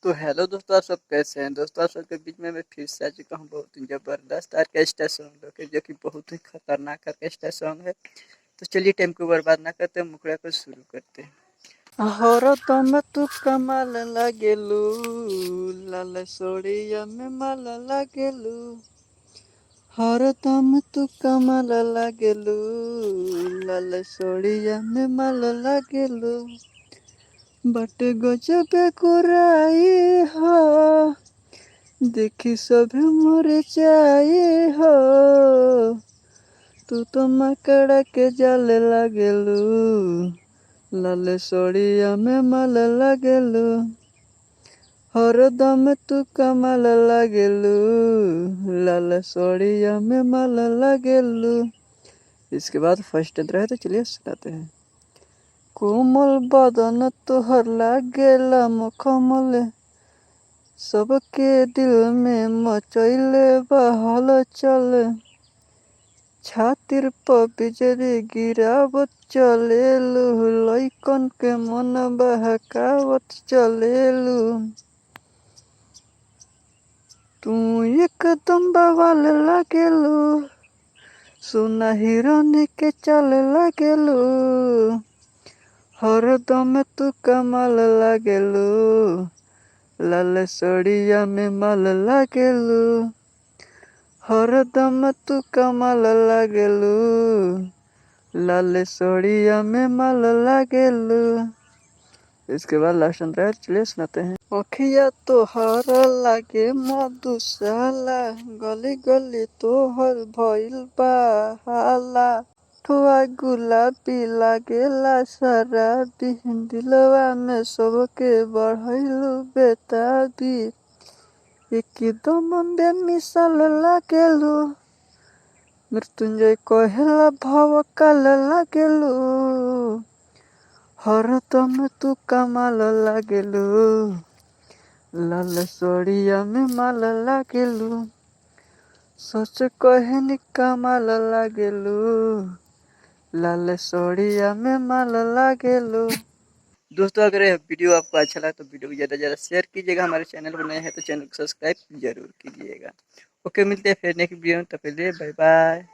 तो हेलो दोस्तों, आप सब कैसे हैं? दोस्तों, आप सबके बीच में मैं फिर से आ चुका हूँ बहुत ही ज़बरदस्त ऑर्केस्ट्रा सॉन्ग लेके, जो कि बहुत ही खतरनाक ऑर्केस्ट्रा सॉन्ग है। तो चलिए टाइम को बर्बाद ना करते, मुखड़ा को शुरू करते हैं। हरदम तू कमाल लागेलू, लाल सोड़िया में माल लागेलू। हरदम तू कमाल लागेलू, लाल सोड़िया में माल लागेलू। बट गजब गोराई हो, देखी सभी मरे जाए हो। तू तो मकड़ा के जाल लागेलू, लाल सोड़िया में माल लागेलू। हरदम तू कमाल लागेलू, लाल सोड़िया में माल लागेलू। इसके बाद फर्स्ट अंतर है, तो चलिए सुनाते हैं। कोमल बदन तोहर लागेला मखमल, सबके दिल में मचैले बहल चल। छातिर पर बिजली गिरावत चलेलू, लइकन के मन बहकावत चलेलू। तू एकदम बवाल लागेलू, सुना हिरन के चल लागेलू। हरदम तू कमाल लागेलू, लाल सोड़िया में माल लागेलू। हरदम तू कमाल लागेलू, लाल सोड़िया में माल लागेलू। इसके बाद लास्ट अंतरा है, चलिए सुनाते हैं। अखिया तोहर लागे मधुशाला, गली गली तोहर भइल बा हाला। ठुआ गुलाबी लागेला शराबी, दिलवा में सबके बढ़ैलू बेताबी। एकदम बेमिसाल लागेलू, मृत्युंजय कहेला भवकाल लागेलू। हरदम तू कमाल लागेलू, लाल सोड़िया में माल लागेलू। सच कहनी कमाल लागेलू, लाल सोड़िया में माल लागेलू। दोस्तों, अगर यह वीडियो आपको अच्छा लगा तो वीडियो को ज़्यादा से ज़्यादा शेयर कीजिएगा। हमारे चैनल पर नए हैं तो चैनल को सब्सक्राइब जरूर कीजिएगा। ओके, मिलते हैं फिर नेक्स्ट वीडियो में, तब तक के लिए बाय बाय।